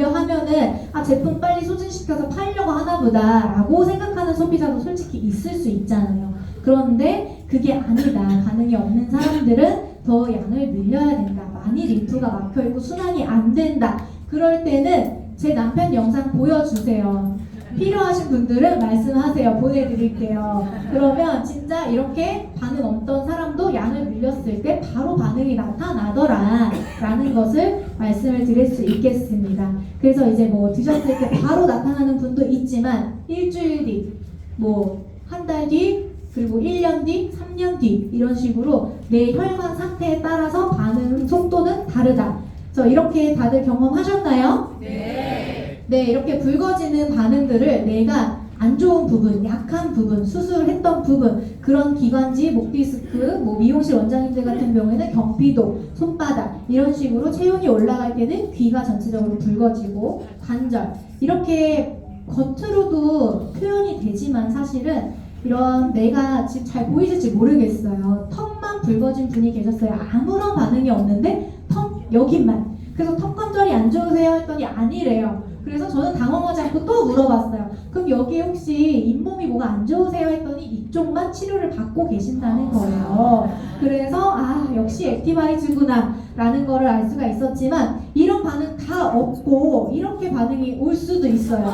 Speaker 1: 하면은 아 제품 빨리 소진시켜서 팔려고 하나 보다 라고 생각하는 소비자도 솔직히 있을 수 있잖아요. 그런데 그게 아니다. 반응이 없는 사람들은 더 양을 늘려야 된다. 많이 림프가 막혀있고 순환이 안 된다. 그럴 때는 제 남편 영상 보여주세요. 필요하신 분들은 말씀하세요. 보내드릴게요. 그러면 진짜 이렇게 반응 없던 사람도 양을 늘렸을 때 바로 반응이 나타나더라 라는 것을 말씀을 드릴 수 있겠습니다. 그래서 이제 뭐 드셨을 때 바로 나타나는 분도 있지만 일주일 뒤, 뭐 한 달 뒤, 그리고 1년 뒤, 3년 뒤 이런 식으로 내 혈관 상태에 따라서 반응 속도는 다르다. 이렇게 다들 경험하셨나요? 네. 네, 이렇게 붉어지는 반응들을 내가 안 좋은 부분, 약한 부분, 수술했던 부분, 그런 기관지, 목 디스크, 뭐 미용실 원장님들 같은 경우에는 경피도, 손바닥 이런 식으로 체온이 올라갈 때는 귀가 전체적으로 붉어지고 관절 이렇게 겉으로도 표현이 되지만 사실은 이런 내가 지금 잘 보이실지 모르겠어요. 턱만 붉어진 분이 계셨어요. 아무런 반응이 없는데 턱 여기만. 그래서 턱 관절이 안 좋으세요? 했더니 아니래요. 그래서 저는 당황하지 않고 또 물어봤어요. 그럼 여기 혹시 잇몸이 뭐가 안 좋으세요? 했더니 이쪽만 치료를 받고 계신다는 거예요. 그래서 아 역시 액티바이즈구나 라는 거를 알 수가 있었지만 이런 반응 다 없고 이렇게 반응이 올 수도 있어요.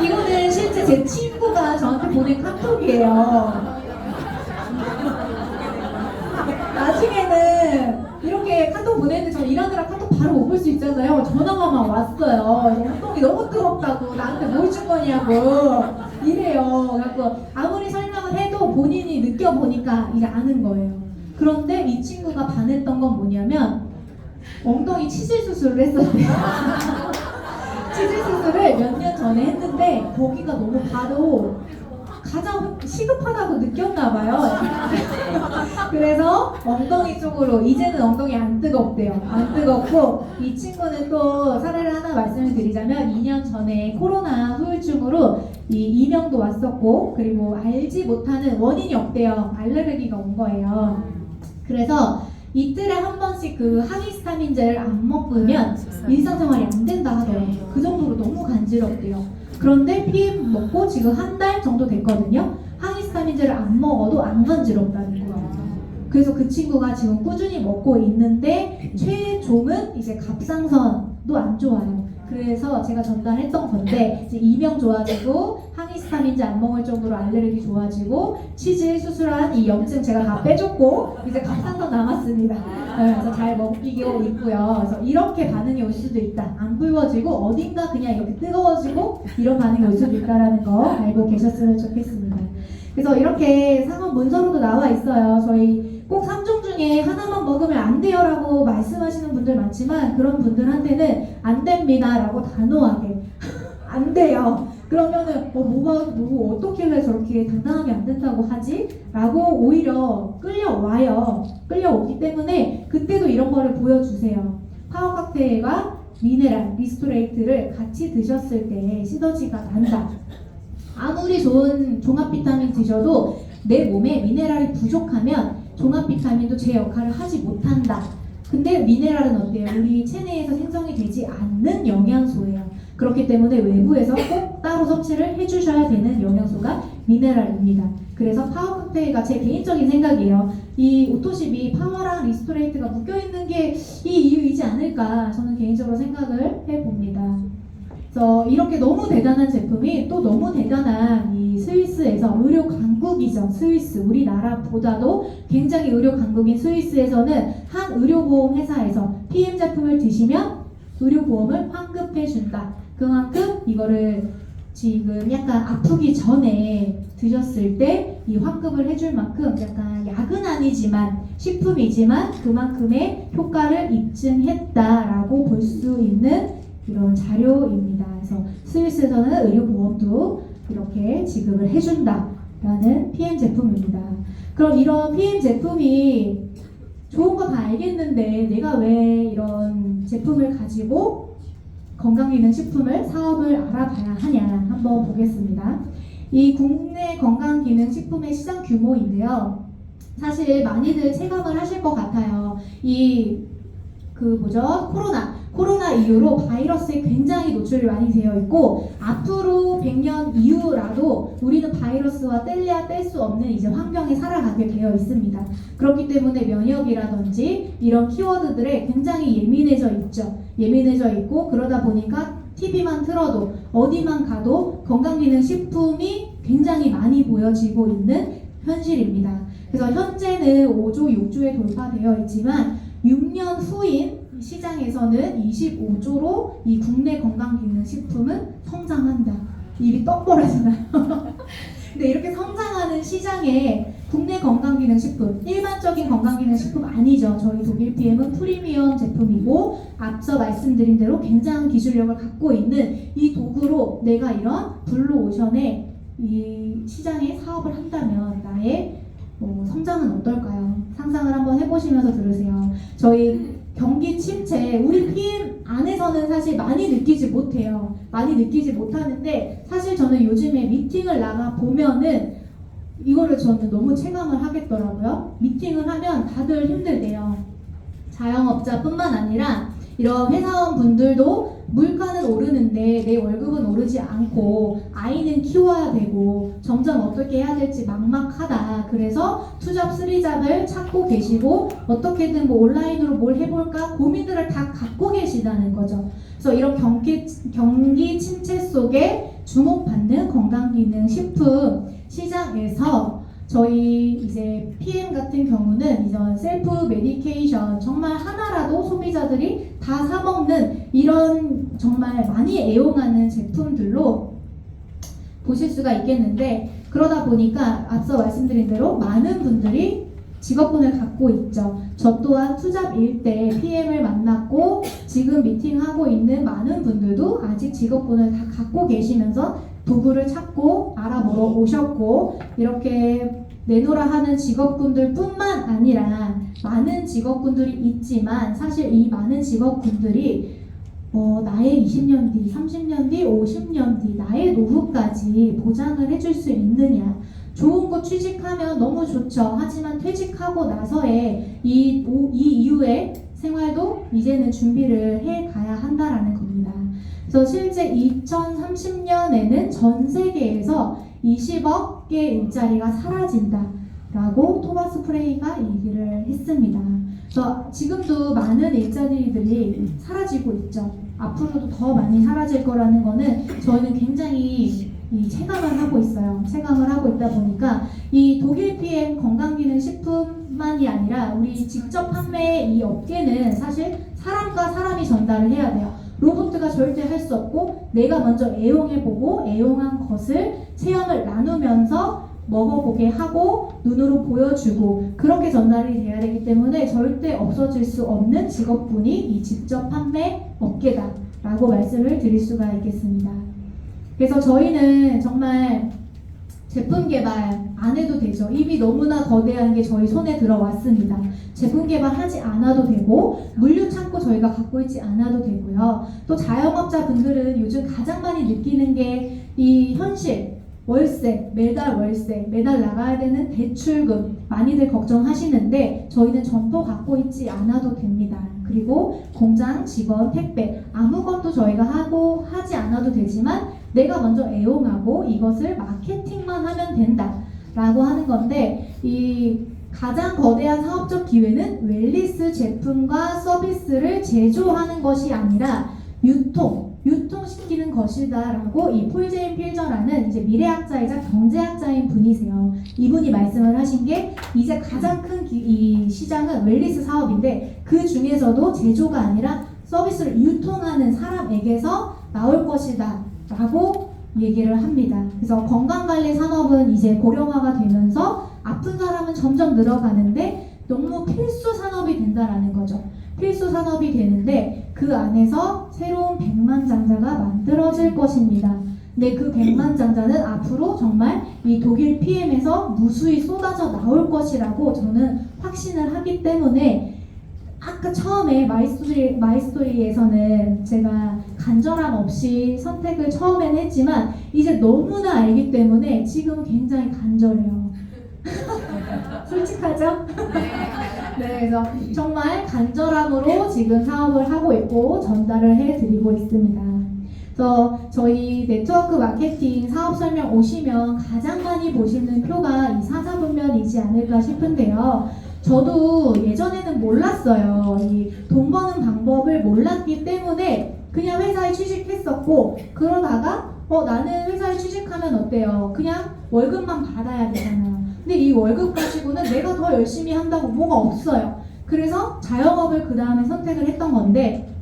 Speaker 1: 이거는 실제 제 친구가 저한테 보낸 카톡이에요. 나중에는 이렇게 카톡 보냈는데 저 일하느라 카톡 바로 못 볼 수 있잖아요. 전화가 막 왔어요. 엉덩이 너무 뜨겁다고 나한테 뭘 준 거냐고 이래요. 그래서 아무리 설명을 해도 본인이 느껴보니까 이제 아는 거예요. 그런데 이 친구가 반했던 건 뭐냐면 엉덩이 치질 수술을 했었대요. 치질 수술을 몇 년 전에 했는데 거기가 너무 바로 가장 시급하다고 느꼈나 봐요. 그래서 엉덩이 쪽으로 이제는 엉덩이 안 뜨겁대요. 안 뜨겁고 이 친구는 또 사례를 하나 말씀을 드리자면 2년 전에 코로나 후유증으로 이 이명도 왔었고 그리고 알지 못하는 원인이 없대요. 알레르기가 온 거예요. 그래서 이틀에 한 번씩 그 항히스타민제를 안 먹으면 일상생활이 안 된다 하더라고요. 그 정도로 너무 간지럽대요. 그런데 PM 먹고 지금 한 달 정도 됐거든요. 항히스타민제를 안 먹어도 안 간지럽다는 거예요. 그래서 그 친구가 지금 꾸준히 먹고 있는데 최종은 이제 갑상선도 안 좋아요. 그래서 제가 전달했던 건데 이제 이명 좋아지고 항히스타민제 안 먹을 정도로 알레르기 좋아지고 치질 수술한 이 염증 제가 다 빼줬고 이제 갑상선 남았습니다. 네, 그래서 잘 먹이고 있고요. 그래서 이렇게 반응이 올 수도 있다. 안 붉어지고 어딘가 그냥 이렇게 뜨거워지고 이런 반응이 올 수도 있다라는 거 알고 계셨으면 좋겠습니다. 그래서 이렇게 상업 문서로도 나와 있어요. 저희 꼭 3종 중에 하나만 먹으면 안 돼요 라고 말씀하시는 분들 많지만 그런 분들한테는 안 됩니다 라고 단호하게 안 돼요. 그러면은 뭐가 어떻길래 저렇게 당당하게 안 된다고 하지? 라고 오히려 끌려와요. 끌려오기 때문에 그때도 이런 거를 보여주세요. 파워 칵테일과 미네랄, 리스토레이트를 같이 드셨을 때 시너지가 난다. 아무리 좋은 종합 비타민 드셔도 내 몸에 미네랄이 부족하면 종합 비타민도 제 역할을 하지 못한다. 근데 미네랄은 어때요? 우리 체내에서 생성이 되지 않는 영양소예요. 그렇기 때문에 외부에서 꼭 따로 섭취를 해주셔야 되는 영양소가 미네랄입니다. 그래서 파워 칵테일가 제 개인적인 생각이에요. 이 오토십이 파워랑 리스토레이트가 묶여있는 게 이 이유이지 않을까 저는 개인적으로 생각을 해봅니다. 그래서 이렇게 너무 대단한 제품이 또 너무 대단한 이 스위스에서 의료 강국이죠. 스위스 우리나라보다도 굉장히 의료 강국인 스위스에서는 한 의료보험 회사에서 PM 제품을 드시면 의료보험을 환급해준다. 그만큼 이거를 지금 약간 아프기 전에 드셨을 때 이 환급을 해줄 만큼 약간 약은 아니지만 식품이지만 그만큼의 효과를 입증했다라고 볼 수 있는 이런 자료입니다. 그래서 스위스에서는 의료보험도 이렇게 지급을 해준다라는 PM 제품입니다. 그럼 이런 PM 제품이 좋은 거 다 알겠는데 내가 왜 이런 제품을 가지고 건강기능식품을 사업을 알아봐야 하냐 한번 보겠습니다. 이 국내 건강기능식품의 시장 규모인데요. 사실 많이들 체감을 하실 것 같아요. 코로나 이후로 바이러스에 굉장히 노출이 많이 되어 있고 앞으로 100년 이후라도 우리는 바이러스와 뗄래야 뗄 수 없는 이제 환경에 살아가게 되어 있습니다. 그렇기 때문에 면역이라든지 이런 키워드들에 굉장히 예민해져 있죠. 예민해져 있고 그러다 보니까 TV만 틀어도 어디만 가도 건강기능식품이 굉장히 많이 보여지고 있는 현실입니다. 그래서 현재는 5조, 6조에 돌파되어 있지만 6년 후인 시장에서는 25조로 이 국내 건강기능식품은 성장한다. 입이 떡 벌어지나요? 근데 이렇게 성장하는 시장에 국내 건강기능식품, 일반적인 건강기능식품 아니죠. 저희 독일 PM은 프리미엄 제품이고 앞서 말씀드린 대로 굉장한 기술력을 갖고 있는 이 도구로 내가 이런 블루오션의 이 시장에 사업을 한다면 나의 성장은 어떨까요? 상상을 한번 해보시면서 들으세요. 저희 경기 침체, 우리 PM 안에서는 사실 많이 느끼지 못해요. 많이 느끼지 못하는데 사실 저는 요즘에 미팅을 나가 보면은 이거를 저는 너무 체감을 하겠더라고요. 미팅을 하면 다들 힘들대요. 자영업자뿐만 아니라 이런 회사원분들도 물가는 오르는데 내 월급은 오르지 않고 아이는 키워야 되고 점점 어떻게 해야 될지 막막하다. 그래서 투잡, 쓰리잡을 찾고 계시고 어떻게든 뭐 온라인으로 뭘 해볼까 고민들을 다 갖고 계시다는 거죠. 그래서 이런 경기 침체 속에 주목받는 건강기능식품 시장에서 저희 이제 PM 같은 경우는 이런 셀프 메디케이션 정말 하나라도 소비자들이 다 사먹는 이런 정말 많이 애용하는 제품들로 보실 수가 있겠는데 그러다 보니까 앞서 말씀드린 대로 많은 분들이 직업군을 갖고 있죠. 저 또한 투잡일 때 PM을 만났고 지금 미팅하고 있는 많은 분들도 아직 직업군을 다 갖고 계시면서 도구를 찾고 알아보러 오셨고 이렇게 내놓으라 하는 직업군들 뿐만 아니라 많은 직업군들이 있지만 사실 이 많은 직업군들이 나의 20년 뒤, 30년 뒤, 50년 뒤 나의 노후까지 보장을 해줄 수 있느냐. 좋은 거 취직하면 너무 좋죠. 하지만 퇴직하고 나서의 이 이후의 생활도 이제는 준비를 해 가야 한다라는 겁니다. 그래서 실제 2030년에는 전 세계에서 20억 개 일자리가 사라진다라고 토마스 프레이가 얘기를 했습니다. 그래서 지금도 많은 일자리들이 사라지고 있죠. 앞으로도 더 많이 사라질 거라는 거는 저희는 굉장히 체감을 하고 있어요. 체감을 하고 있다 보니까 이 독일 PM 건강기능식품만이 아니라 우리 직접 판매의 이 업계는 사실 사람과 사람이 전달을 해야 돼요. 로봇가 절대 할 수 없고 내가 먼저 애용해보고 애용한 것을 체험을 나누면서 먹어보게 하고 눈으로 보여주고 그렇게 전달이 돼야 되기 때문에 절대 없어질 수 없는 직업군이 이 직접 판매 업계다라고 말씀을 드릴 수가 있겠습니다. 그래서 저희는 정말 제품 개발 안 해도 되죠. 이미 너무나 거대한 게 저희 손에 들어왔습니다. 제품 개발하지 않아도 되고 물류 창고 저희가 갖고 있지 않아도 되고요. 또 자영업자 분들은 요즘 가장 많이 느끼는 게 이 현실 월세, 매달 나가야 되는 대출금 많이들 걱정하시는데 저희는 점포 갖고 있지 않아도 됩니다. 그리고 공장, 직원, 택배 아무것도 저희가 하지 않아도 되지만 내가 먼저 애용하고 이것을 마케팅만 하면 된다 라고 하는 건데 이 가장 거대한 사업적 기회는 웰니스 제품과 서비스를 제조하는 것이 아니라 유통시키는 것이다 라고 이 폴 제인 필저라는 이제 미래학자이자 경제학자인 분이세요. 이분이 말씀을 하신 게 이제 가장 큰 이 시장은 웰니스 사업인데 그 중에서도 제조가 아니라 서비스를 유통하는 사람에게서 나올 것이다 라고 얘기를 합니다. 그래서 건강관리 산업은 이제 고령화가 되면서 아픈 사람은 점점 늘어가는데 너무 필수 산업이 된다라는 거죠. 필수 산업이 되는데 그 안에서 새로운 백만장자가 만들어질 것입니다. 근데 그 백만장자는 앞으로 정말 이 독일 PM에서 무수히 쏟아져 나올 것이라고 저는 확신을 하기 때문에 아까 처음에 마이스토리에서는 제가 간절함 없이 선택을 처음엔 했지만 이제 너무나 알기 때문에 지금 굉장히 간절해요. 솔직하죠? 네, 그래서 정말 간절함으로 지금 사업을 하고 있고 전달을 해드리고 있습니다. 그래서 저희 네트워크 마케팅 사업 설명 오시면 가장 많이 보시는 표가 이 사사분면이지 않을까 싶은데요. 저도 예전에는 몰랐어요. 이 돈 버는 방법을 몰랐기 때문에 그냥 회사에 취직했었고 그러다가 나는 회사에 취직하면 어때요? 그냥 월급만 받아야 되잖아요. 근데 이 월급 가지고는 내가 더 열심히 한다고 뭐가 없어요. 그래서 자영업을 그 다음에 선택을 했던 건데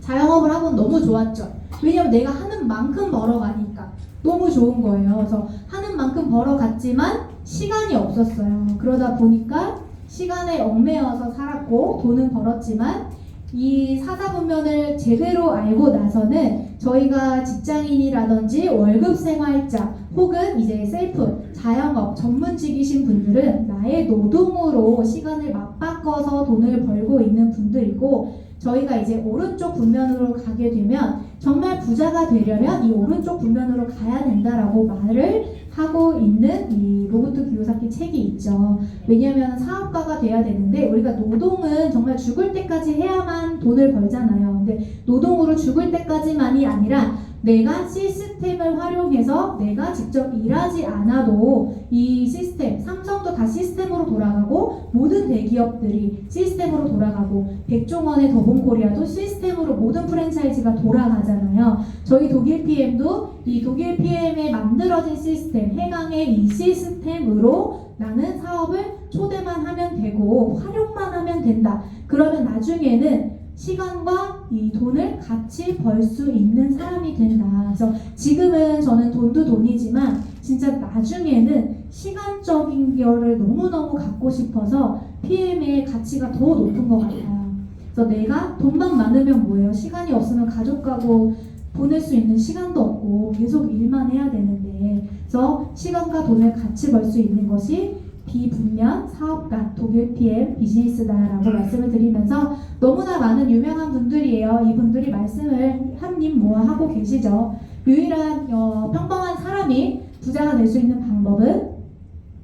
Speaker 1: 자영업을 하고는 너무 좋았죠. 왜냐면 내가 하는 만큼 벌어가니까 너무 좋은 거예요. 그래서 하는 만큼 벌어갔지만 시간이 없었어요. 그러다 보니까 시간에 얽매여서 살았고 돈은 벌었지만 이 사사분면을 제대로 알고 나서는 저희가 직장인이라든지 월급 생활자 혹은 이제 셀프, 자영업, 전문직이신 분들은 나의 노동으로 시간을 맞바꿔서 돈을 벌고 있는 분들이고 저희가 이제 오른쪽 분면으로 가게 되면 정말 부자가 되려면 이 오른쪽 분면으로 가야 된다라고 말을 하고 있는 이 로버트 기요사키 책이 있죠. 왜냐하면 사업가가 돼야 되는데 우리가 노동은 정말 죽을 때까지 해야만 돈을 벌잖아요. 근데 노동으로 죽을 때까지만이 아니라 내가 시스템을 활용해서 내가 직접 일하지 않아도 이 시스템, 삼성도 다 시스템으로 돌아가고 모든 대기업들이 시스템으로 돌아가고 백종원의 더본코리아도 시스템으로 모든 프랜차이즈가 돌아가잖아요. 저희 독일 PM도 이 독일 PM에 만들어진 시스템, 해강의 이 시스템으로 나는 사업을 초대만 하면 되고 활용만 하면 된다. 그러면 나중에는 시간과 이 돈을 같이 벌 수 있는 사람이 된다. 그래서 지금은 저는 돈도 돈이지만 진짜 나중에는 시간적인 거를 너무너무 갖고 싶어서 PM의 가치가 더 높은 것 같아요. 그래서 내가 돈만 많으면 뭐예요? 시간이 없으면 가족하고 보낼 수 있는 시간도 없고 계속 일만 해야 되는데 그래서 시간과 돈을 같이 벌 수 있는 것이 비분면 사업가 독일 PM 비즈니스다라고 말씀을 드리면서 너무나 많은 유명한 분들이에요. 이분들이 말씀을 한입 모아 하고 계시죠. 유일한 평범한 사람이 부자가 될 수 있는 방법은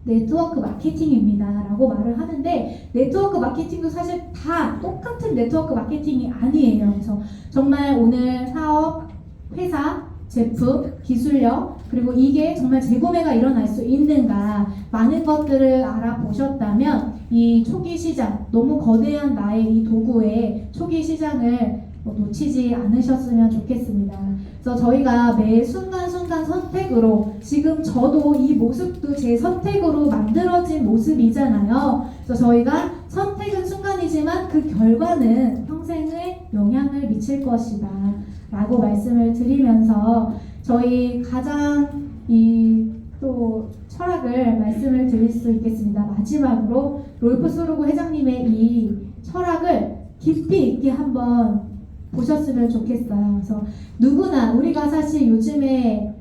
Speaker 1: 네트워크 마케팅입니다 라고 말을 하는데 네트워크 마케팅도 사실 다 똑같은 네트워크 마케팅이 아니에요. 그래서 정말 오늘 사업, 회사, 제품, 기술력 그리고 이게 정말 재구매가 일어날 수 있는가 많은 것들을 알아보셨다면 이 초기 시장 너무 거대한 나의 이 도구의 초기 시장을 놓치지 않으셨으면 좋겠습니다. 그래서 저희가 매 순간순간 선택으로 지금 저도 이 모습도 제 선택으로 만들어진 모습이잖아요. 그래서 저희가 선택은 순간이지만 그 결과는 평생에 영향을 미칠 것이다 라고 말씀을 드리면서 저희 가장 이 또 철학을 말씀을 드릴 수 있겠습니다. 마지막으로 롤프 소르고 회장님의 이 철학을 깊이 있게 한번 보셨으면 좋겠어요. 그래서 누구나 우리가 사실 요즘에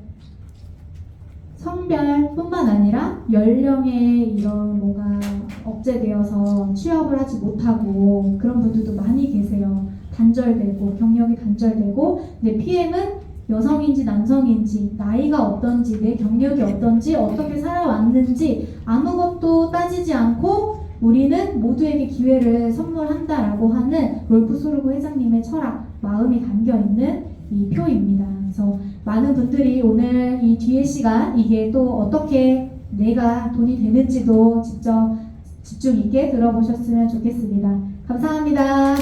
Speaker 2: 성별뿐만 아니라 연령에 이런 뭐가 억제되어서 취업을 하지 못하고 그런 분들도 많이 계세요. 단절되고 경력이 단절되고 근데 PM은 여성인지 남성인지 나이가 어떤지 내 경력이 어떤지 어떻게 살아왔는지 아무것도 따지지 않고 우리는 모두에게 기회를 선물한다라고 하는 롤프 소르고 회장님의 철학, 마음이 담겨있는 이 표입니다. 그래서 많은 분들이 오늘 이 뒤에 시간 이게 또 어떻게 내가 돈이 되는지도 직접 집중 있게 들어보셨으면 좋겠습니다. 감사합니다.